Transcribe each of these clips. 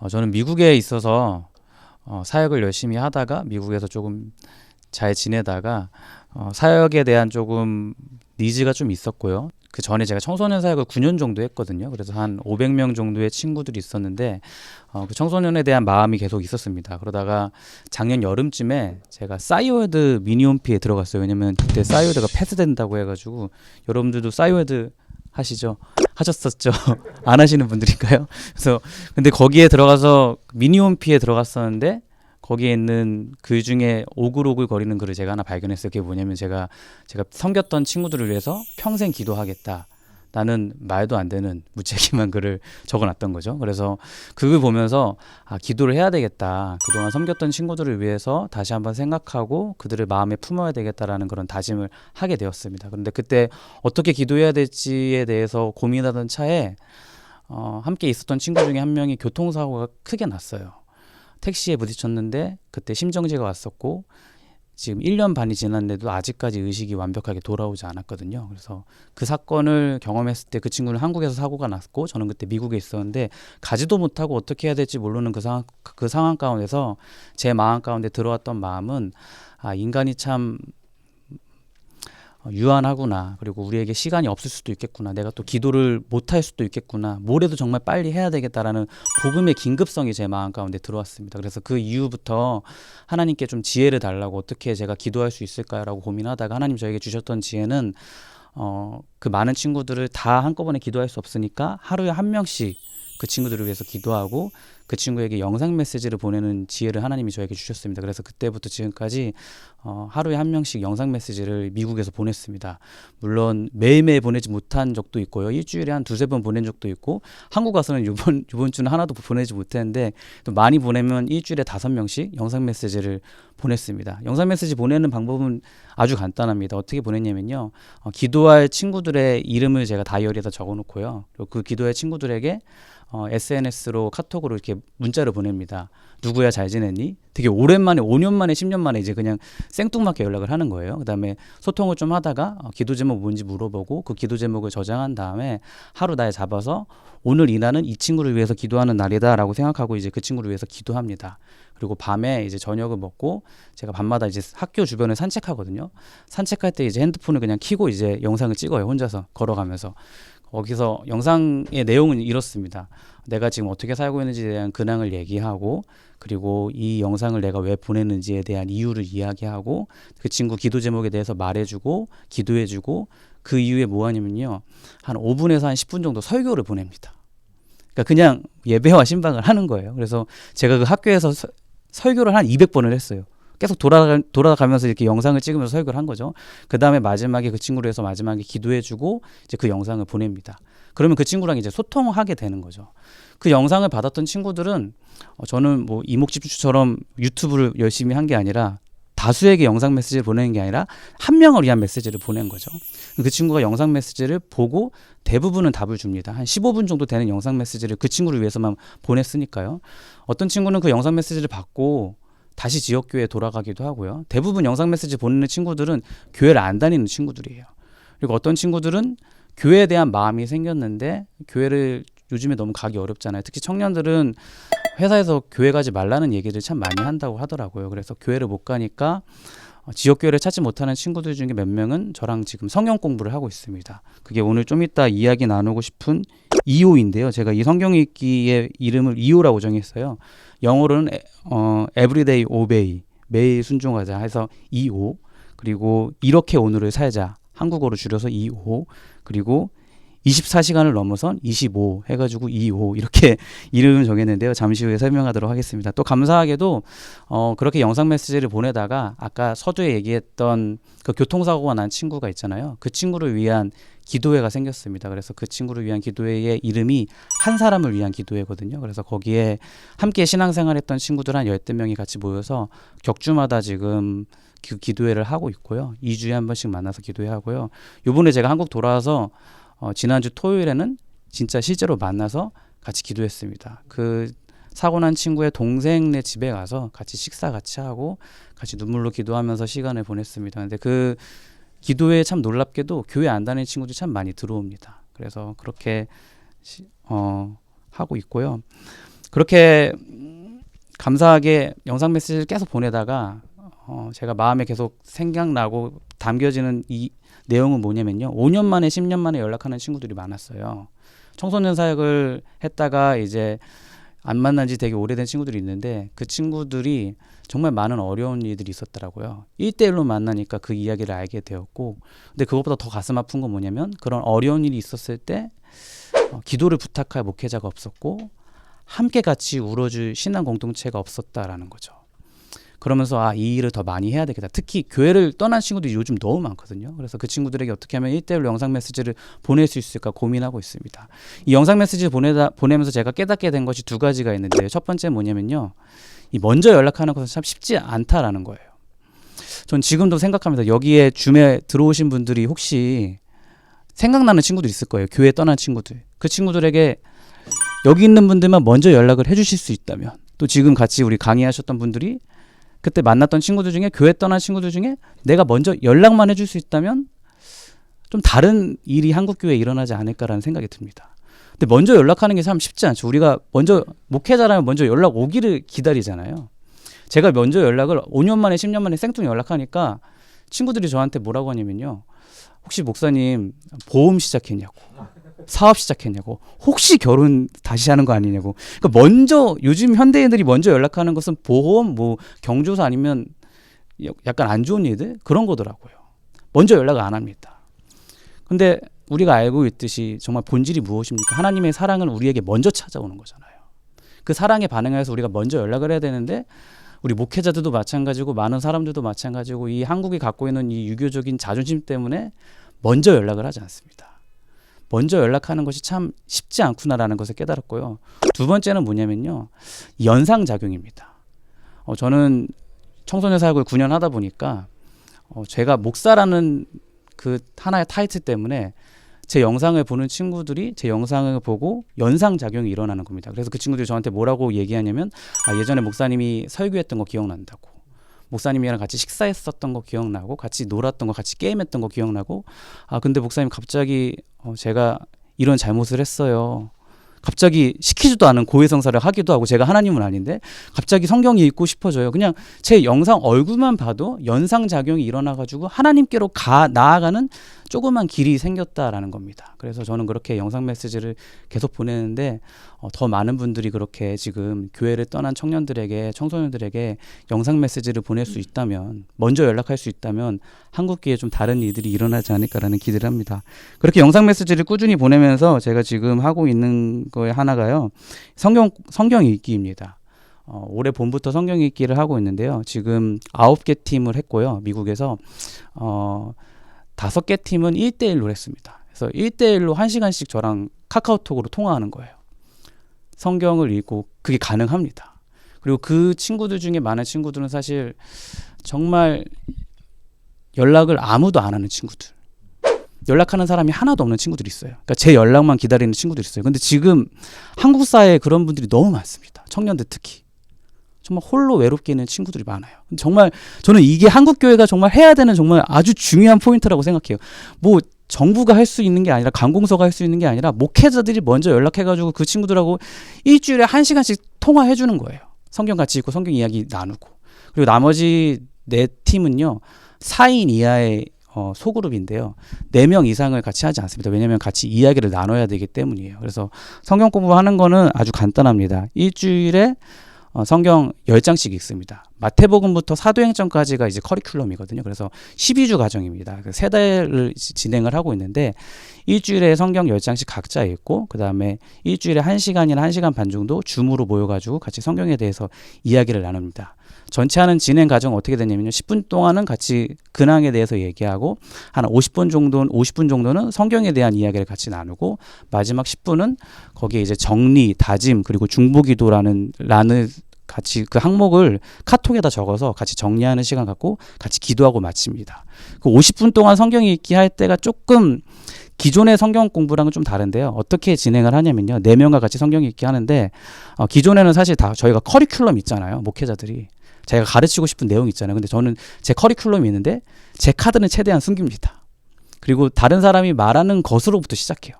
저는 미국에 있어서 사역을 열심히 하다가 미국에서 조금 잘 지내다가 사역에 대한 조금 니즈가 좀 있었고요. 그 전에 제가 청소년 사역을 9년 정도 했거든요. 그래서 한 500명 정도의 친구들이 있었는데 그 청소년에 대한 마음이 계속 있었습니다. 그러다가 작년 여름쯤에 제가 싸이월드 미니홈피에 들어갔어요. 왜냐면 그때 싸이월드가 폐쇄된다고 해가지고. 여러분들도 싸이월드 하시죠? 하셨었죠? 안 하시는 분들인가요? 그래서 근데 거기에 들어가서 미니홈피에 들어갔었는데 거기에 있는 글 중에 오글오글 거리는 글을 제가 하나 발견했어요. 그게 뭐냐면 제가 섬겼던 친구들을 위해서 평생 기도하겠다. 나는 말도 안 되는 무책임한 글을 적어놨던 거죠. 그래서 그걸 보면서 기도를 해야 되겠다. 그동안 섬겼던 친구들을 위해서 다시 한번 생각하고 그들을 마음에 품어야 되겠다라는 그런 다짐을 하게 되었습니다. 그런데 그때 어떻게 기도해야 될지에 대해서 고민하던 차에 함께 있었던 친구 중에 한 명이 교통사고가 크게 났어요. 택시에 부딪혔는데 그때 심정지가 왔었고 지금 1년 반이 지났는데도 아직까지 의식이 완벽하게 돌아오지 않았거든요. 그래서 그 사건을 경험했을 때 그 친구는 한국에서 사고가 났고 저는 그때 미국에 있었는데 가지도 못하고 어떻게 해야 될지 모르는 그 상황 가운데서 제 마음 가운데 들어왔던 마음은 인간이 참 유한하구나. 그리고 우리에게 시간이 없을 수도 있겠구나. 내가 또 기도를 못할 수도 있겠구나. 뭐래도 정말 빨리 해야 되겠다라는 복음의 긴급성이 제 마음 가운데 들어왔습니다. 그래서 그 이후부터 하나님께 좀 지혜를 달라고 어떻게 제가 기도할 수 있을까라고 고민하다가 하나님 저에게 주셨던 지혜는 그 많은 친구들을 다 한꺼번에 기도할 수 없으니까 하루에 한 명씩 그 친구들을 위해서 기도하고 그 친구에게 영상 메시지를 보내는 지혜를 하나님이 저에게 주셨습니다. 그래서 그때부터 지금까지 하루에 한 명씩 영상 메시지를 미국에서 보냈습니다. 물론 매일매일 보내지 못한 적도 있고요. 일주일에 한 두세 번 보낸 적도 있고 한국 와서는 이번 주는 하나도 보내지 못했는데 또 많이 보내면 일주일에 5명씩 영상 메시지를 보냈습니다. 영상 메시지 보내는 방법은 아주 간단합니다. 어떻게 보냈냐면요. 기도할 친구들의 이름을 제가 다이어리에다 적어놓고요. 그리고 그 기도할 친구들에게 SNS로 카톡으로 이렇게 문자를 보냅니다. 누구야 잘 지냈니? 되게 오랜만에 5년 만에 10년 만에 이제 그냥 생뚱맞게 연락을 하는 거예요. 그다음에 소통을 좀 하다가 기도 제목 뭔지 물어보고 그 기도 제목을 저장한 다음에 하루 날 잡아서 오늘 이 날은 이 친구를 위해서 기도하는 날이다라고 생각하고 이제 그 친구를 위해서 기도합니다. 그리고 밤에 이제 저녁을 먹고 제가 밤마다 이제 학교 주변을 산책하거든요. 산책할 때 이제 핸드폰을 그냥 켜고 이제 영상을 찍어요. 혼자서 걸어가면서. 거기서 영상의 내용은 이렇습니다. 내가 지금 어떻게 살고 있는지에 대한 근황을 얘기하고 그리고 이 영상을 내가 왜 보냈는지에 대한 이유를 이야기하고 그 친구 기도 제목에 대해서 말해주고 기도해주고 그 이후에 뭐 하냐면요. 한 5분에서 한 10분 정도 설교를 보냅니다. 그러니까 그냥 예배와 신방을 하는 거예요. 그래서 제가 그 학교에서 설교를 한 200번을 했어요. 계속 돌아가면서 이렇게 영상을 찍으면서 설교를 한 거죠. 그 다음에 마지막에 그 친구를 해서 마지막에 기도해주고 이제 그 영상을 보냅니다. 그러면 그 친구랑 이제 소통을 하게 되는 거죠. 그 영상을 받았던 친구들은 저는 뭐 이목집주처럼 유튜브를 열심히 한 게 아니라 다수에게 영상 메시지를 보내는 게 아니라 한 명을 위한 메시지를 보낸 거죠. 그 친구가 영상 메시지를 보고 대부분은 답을 줍니다. 한 15분 정도 되는 영상 메시지를 그 친구를 위해서만 보냈으니까요. 어떤 친구는 그 영상 메시지를 받고 다시 지역교회에 돌아가기도 하고요. 대부분 영상 메시지 보내는 친구들은 교회를 안 다니는 친구들이에요. 그리고 어떤 친구들은 교회에 대한 마음이 생겼는데 교회를 요즘에 너무 가기 어렵잖아요. 특히 청년들은 회사에서 교회 가지 말라는 얘기를 참 많이 한다고 하더라고요. 그래서 교회를 못 가니까 지역교회를 찾지 못하는 친구들 중에 몇 명은 저랑 지금 성경 공부를 하고 있습니다. 그게 오늘 좀 이따 이야기 나누고 싶은 2호인데요. 제가 이 성경 읽기의 이름을 2호라고 정했어요. 영어로는 Everyday Obey, 매일 순종하자 해서 2호, 그리고 이렇게 오늘을 살자, 한국어로 줄여서 2호, 그리고 24시간을 넘어선 25 해가지고 25 이렇게 이름을 정했는데요. 잠시 후에 설명하도록 하겠습니다. 또 감사하게도 그렇게 영상 메시지를 보내다가 아까 서두에 얘기했던 그 교통사고가 난 친구가 있잖아요. 그 친구를 위한 기도회가 생겼습니다. 그래서 그 친구를 위한 기도회의 이름이 한 사람을 위한 기도회거든요. 그래서 거기에 함께 신앙생활했던 친구들 한 10명이 같이 모여서 격주마다 지금 그 기도회를 하고 있고요. 2주에 한 번씩 만나서 기도회하고요. 요번에 제가 한국 돌아와서 지난주 토요일에는 진짜 실제로 만나서 같이 기도했습니다. 그 사고 난 친구의 동생네 집에 가서 같이 식사 같이 하고 같이 눈물로 기도하면서 시간을 보냈습니다. 근데 그 기도에 참 놀랍게도 교회 안 다니는 친구들이 참 많이 들어옵니다. 그래서 그렇게 하고 있고요. 그렇게 감사하게 영상 메시지를 계속 보내다가 제가 마음에 계속 생각나고 담겨지는 이 내용은 뭐냐면요. 5년 만에 10년 만에 연락하는 친구들이 많았어요. 청소년 사역을 했다가 이제 안 만난 지 되게 오래된 친구들이 있는데 그 친구들이 정말 많은 어려운 일들이 있었더라고요. 1대1로 만나니까 그 이야기를 알게 되었고, 근데 그것보다 더 가슴 아픈 건 뭐냐면 그런 어려운 일이 있었을 때 기도를 부탁할 목회자가 없었고 함께 같이 울어줄 신앙 공동체가 없었다라는 거죠. 그러면서 이 일을 더 많이 해야 되겠다. 특히 교회를 떠난 친구들이 요즘 너무 많거든요. 그래서 그 친구들에게 어떻게 하면 1대1로 영상 메시지를 보낼 수 있을까 고민하고 있습니다. 이 영상 메시지를 보내면서 제가 깨닫게 된 것이 두 가지가 있는데요. 첫 번째 뭐냐면요. 이 먼저 연락하는 것은 참 쉽지 않다라는 거예요. 전 지금도 생각합니다. 여기에 줌에 들어오신 분들이 혹시 생각나는 친구들 있을 거예요. 교회 떠난 친구들. 그 친구들에게 여기 있는 분들만 먼저 연락을 해주실 수 있다면, 또 지금 같이 우리 강의하셨던 분들이 그때 만났던 친구들 중에, 교회 떠난 친구들 중에 내가 먼저 연락만 해줄 수 있다면 좀 다른 일이 한국교회에 일어나지 않을까라는 생각이 듭니다. 근데 먼저 연락하는 게 참 쉽지 않죠. 우리가 먼저 목회자라면 먼저 연락 오기를 기다리잖아요. 제가 먼저 연락을 5년 만에 10년 만에 생뚱 연락하니까 친구들이 저한테 뭐라고 하냐면요. 혹시 목사님 보험 시작했냐고, 사업 시작했냐고, 혹시 결혼 다시 하는 거 아니냐고. 그러니까 먼저, 요즘 현대인들이 먼저 연락하는 것은 보험, 뭐 경조사 아니면 약간 안 좋은 일들 그런 거더라고요. 먼저 연락을 안 합니다. 근데 우리가 알고 있듯이 정말 본질이 무엇입니까? 하나님의 사랑은 우리에게 먼저 찾아오는 거잖아요. 그 사랑에 반응해서 우리가 먼저 연락을 해야 되는데, 우리 목회자들도 마찬가지고 많은 사람들도 마찬가지고 이 한국이 갖고 있는 이 유교적인 자존심 때문에 먼저 연락을 하지 않습니다. 먼저 연락하는 것이 참 쉽지 않구나라는 것을 깨달았고요. 두 번째는 뭐냐면요. 연상작용입니다. 저는 청소년 사역을 9년 하다 보니까 제가 목사라는 그 하나의 타이틀 때문에 제 영상을 보는 친구들이 제 영상을 보고 연상작용이 일어나는 겁니다. 그래서 그 친구들이 저한테 뭐라고 얘기하냐면 예전에 목사님이 설교했던 거 기억난다고, 목사님이랑 같이 식사했었던 거 기억나고, 같이 놀았던 거, 같이 게임했던 거 기억나고, 근데 목사님 갑자기 제가 이런 잘못을 했어요. 갑자기 시키지도 않은 고해성사를 하기도 하고, 제가 하나님은 아닌데 갑자기 성경 읽고 싶어져요. 그냥 제 영상 얼굴만 봐도 연상작용이 일어나가지고 하나님께로 나아가는 조그만 길이 생겼다라는 겁니다. 그래서 저는 그렇게 영상 메시지를 계속 보내는데 더 많은 분들이 그렇게 지금 교회를 떠난 청년들에게, 청소년들에게 영상 메시지를 보낼 수 있다면, 먼저 연락할 수 있다면 한국교회에 좀 다른 일들이 일어나지 않을까라는 기대를 합니다. 그렇게 영상 메시지를 꾸준히 보내면서 제가 지금 하고 있는 거에 하나가요. 성경 읽기입니다. 올해 봄부터 성경 읽기를 하고 있는데요. 지금 9개 팀을 했고요. 미국에서 5개 팀은 1대1로 했습니다. 그래서 1대1로 1시간씩 저랑 카카오톡으로 통화하는 거예요. 성경을 읽고 그게 가능합니다. 그리고 그 친구들 중에 많은 친구들은 사실 정말 연락을 아무도 안 하는 친구들, 연락하는 사람이 하나도 없는 친구들이 있어요. 그러니까 제 연락만 기다리는 친구들이 있어요. 근데 지금 한국 사회에 그런 분들이 너무 많습니다. 청년들 특히. 정말 홀로 외롭게 있는 친구들이 많아요. 정말 저는 이게 한국 교회가 정말 해야 되는 정말 아주 중요한 포인트라고 생각해요. 뭐 정부가 할 수 있는 게 아니라, 관공서가 할 수 있는 게 아니라 목회자들이 먼저 연락해가지고 그 친구들하고 일주일에 1시간씩 통화해 주는 거예요. 성경 같이 읽고 성경 이야기 나누고. 그리고 나머지 4팀은요 4인 이하의 소그룹인데요. 4명 이상을 같이 하지 않습니다. 왜냐하면 같이 이야기를 나눠야 되기 때문이에요. 그래서 성경 공부하는 거는 아주 간단합니다. 일주일에 성경 10장씩 읽습니다. 마태복음부터 사도행전까지가 이제 커리큘럼이거든요. 그래서 12주 과정입니다. 3달을 진행을 하고 있는데 일주일에 성경 10장씩 각자 읽고, 그 다음에 일주일에 1시간이나 1시간 반 정도 줌으로 모여가지고 같이 성경에 대해서 이야기를 나눕니다. 전체 하는 진행 과정은 어떻게 되냐면요. 10분 동안은 같이 근황에 대해서 얘기하고, 한 50분 정도는 성경에 대한 이야기를 같이 나누고, 마지막 10분은 거기에 이제 정리, 다짐, 그리고 중보기도라는 같이 그 항목을 카톡에다 적어서 같이 정리하는 시간 갖고 같이 기도하고 마칩니다. 그 50분 동안 성경 읽기 할 때가 조금 기존의 성경 공부랑은 좀 다른데요. 어떻게 진행을 하냐면요. 4명과 같이 성경 읽기 하는데 기존에는 사실 다 저희가 커리큘럼 있잖아요. 목회자들이. 제가 가르치고 싶은 내용 있잖아요. 근데 저는 제 커리큘럼이 있는데 제 카드는 최대한 숨깁니다. 그리고 다른 사람이 말하는 것으로부터 시작해요.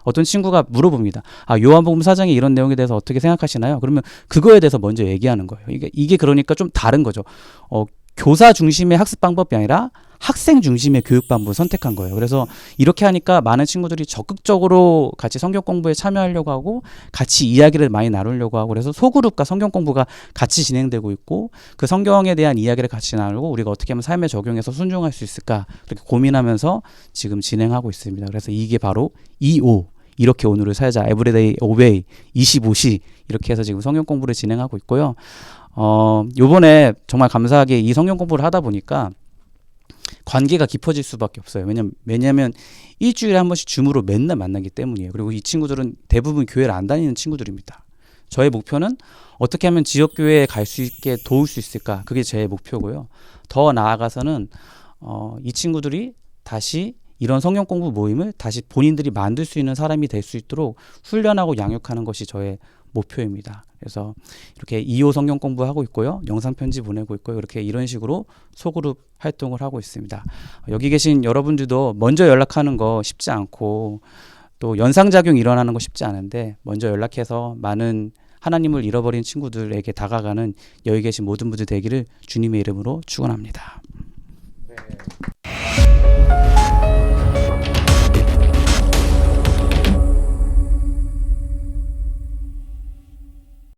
어떤 친구가 물어봅니다. 아, 요한복음 4장에 이런 내용에 대해서 어떻게 생각하시나요? 그러면 그거에 대해서 먼저 얘기하는 거예요. 이게 그러니까 좀 다른 거죠. 교사 중심의 학습 방법이 아니라 학생 중심의 교육 방법을 선택한 거예요. 그래서 이렇게 하니까 많은 친구들이 적극적으로 같이 성경 공부에 참여하려고 하고 같이 이야기를 많이 나누려고 하고, 그래서 소그룹과 성경 공부가 같이 진행되고 있고, 그 성경에 대한 이야기를 같이 나누고 우리가 어떻게 하면 삶에 적용해서 순종할 수 있을까 그렇게 고민하면서 지금 진행하고 있습니다. 그래서 이게 바로 2O, 이렇게 오늘을 살자, 에브리데이 오베이 25시, 이렇게 해서 지금 성경 공부를 진행하고 있고요. 요번에 정말 감사하게 이 성경 공부를 하다 보니까 관계가 깊어질 수밖에 없어요. 왜냐면 일주일에 한 번씩 줌으로 맨날 만나기 때문이에요. 그리고 이 친구들은 대부분 교회를 안 다니는 친구들입니다. 저의 목표는 어떻게 하면 지역교회에 갈 수 있게 도울 수 있을까? 그게 제 목표고요. 더 나아가서는 이 친구들이 다시 이런 성경 공부 모임을 다시 본인들이 만들 수 있는 사람이 될 수 있도록 훈련하고 양육하는 것이 저의 목표입니다. 그래서 이렇게 2호 성경 공부하고 있고요. 영상 편지 보내고 있고요. 이렇게 이런 식으로 소그룹 활동을 하고 있습니다. 여기 계신 여러분들도 먼저 연락하는 거 쉽지 않고, 또 연상작용 일어나는 거 쉽지 않은데, 먼저 연락해서 많은 하나님을 잃어버린 친구들에게 다가가는 여기 계신 모든 분들 되기를 주님의 이름으로 축원합니다.